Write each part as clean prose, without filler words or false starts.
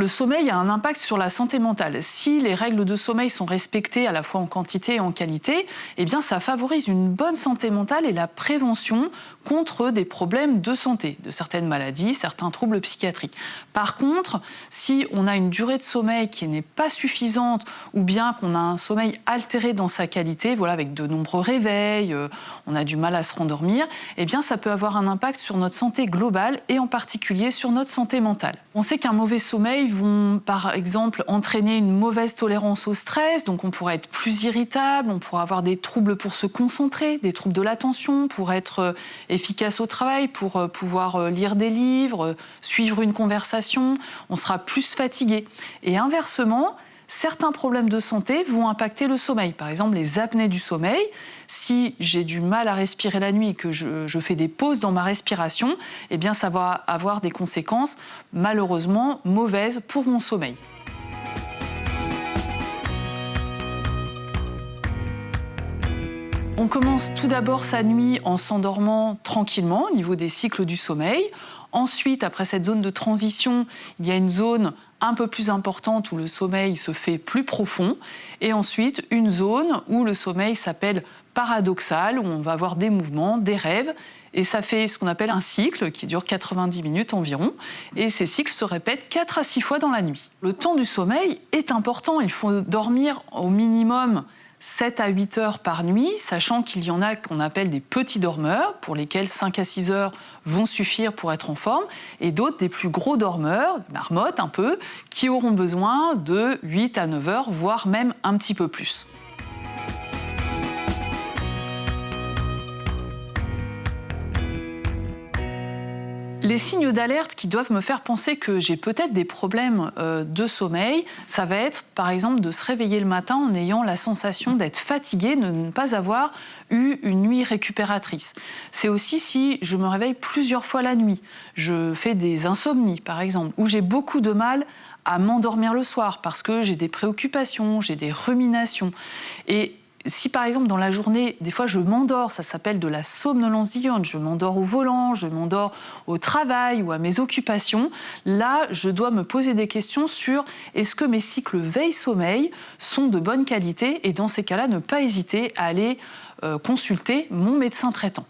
sommeil a un impact sur la santé mentale. Si les règles de sommeil sont respectées à la fois en quantité et en qualité, eh bien ça favorise une bonne santé mentale et la prévention contre des problèmes de santé, de certaines maladies, certains troubles psychiatriques. Par contre, si on a une durée de sommeil qui n'est pas suffisante ou bien qu'on a un sommeil altéré dans sa qualité, voilà, avec de nombreux réveils, on a du mal à se rendormir, eh bien ça peut avoir un impact sur notre santé globale et en particulier sur notre santé mentale. On sait qu'un mauvais sommeil va par exemple entraîner une mauvaise tolérance au stress, donc on pourrait être plus irritable, on pourrait avoir des troubles pour se concentrer, des troubles de l'attention, pour être efficace au travail, pour pouvoir lire des livres, suivre une conversation, on sera plus fatigué. Et inversement, certains problèmes de santé vont impacter le sommeil. Par exemple, les apnées du sommeil. Si j'ai du mal à respirer la nuit et que je fais des pauses dans ma respiration, eh bien, ça va avoir des conséquences malheureusement mauvaises pour mon sommeil. On commence tout d'abord sa nuit en s'endormant tranquillement au niveau des cycles du sommeil. Ensuite, après cette zone de transition, il y a une zone un peu plus importante où le sommeil se fait plus profond. Et ensuite, une zone où le sommeil s'appelle paradoxal, où on va avoir des mouvements, des rêves. Et ça fait ce qu'on appelle un cycle qui dure 90 minutes environ. Et ces cycles se répètent 4 à 6 fois dans la nuit. Le temps du sommeil est important. Il faut dormir au minimum 7 à 8 heures par nuit, sachant qu'il y en a qu'on appelle des petits dormeurs, pour lesquels 5 à 6 heures vont suffire pour être en forme, et d'autres, des plus gros dormeurs, des marmottes un peu, qui auront besoin de 8 à 9 heures, voire même un petit peu plus. Les signes d'alerte qui doivent me faire penser que j'ai peut-être des problèmes de sommeil, ça va être par exemple de se réveiller le matin en ayant la sensation d'être fatigué, de ne pas avoir eu une nuit récupératrice. C'est aussi si je me réveille plusieurs fois la nuit, je fais des insomnies par exemple, ou j'ai beaucoup de mal à m'endormir le soir parce que j'ai des préoccupations, j'ai des ruminations. Et si par exemple dans la journée, des fois je m'endors, ça s'appelle de la somnolence diurne, je m'endors au volant, je m'endors au travail ou à mes occupations, là je dois me poser des questions sur est-ce que mes cycles veille-sommeil sont de bonne qualité et dans ces cas-là ne pas hésiter à aller consulter mon médecin traitant.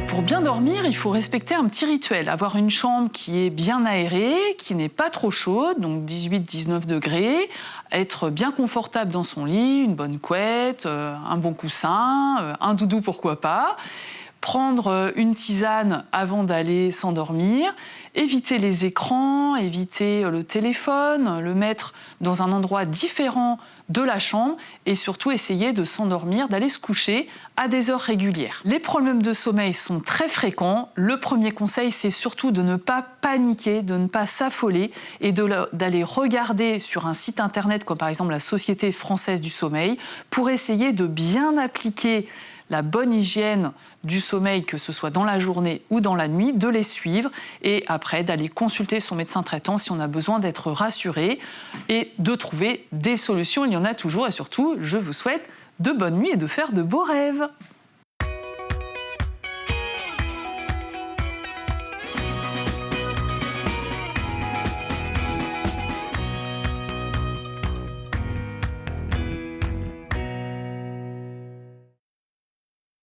Pour bien dormir, il faut respecter un petit rituel. Avoir une chambre qui est bien aérée, qui n'est pas trop chaude, donc 18-19 degrés, être bien confortable dans son lit, une bonne couette, un bon coussin, un doudou pourquoi pas. Prendre une tisane avant d'aller s'endormir, éviter les écrans, éviter le téléphone, le mettre dans un endroit différent de la chambre et surtout essayer de s'endormir, d'aller se coucher à des heures régulières. Les problèmes de sommeil sont très fréquents. Le premier conseil, c'est surtout de ne pas paniquer, de ne pas s'affoler et d'aller regarder sur un site internet comme par exemple la Société française du sommeil pour essayer de bien appliquer la bonne hygiène du sommeil, que ce soit dans la journée ou dans la nuit, de les suivre et après d'aller consulter son médecin traitant si on a besoin d'être rassuré et de trouver des solutions. Il y en a toujours et surtout, je vous souhaite de bonnes nuits et de faire de beaux rêves.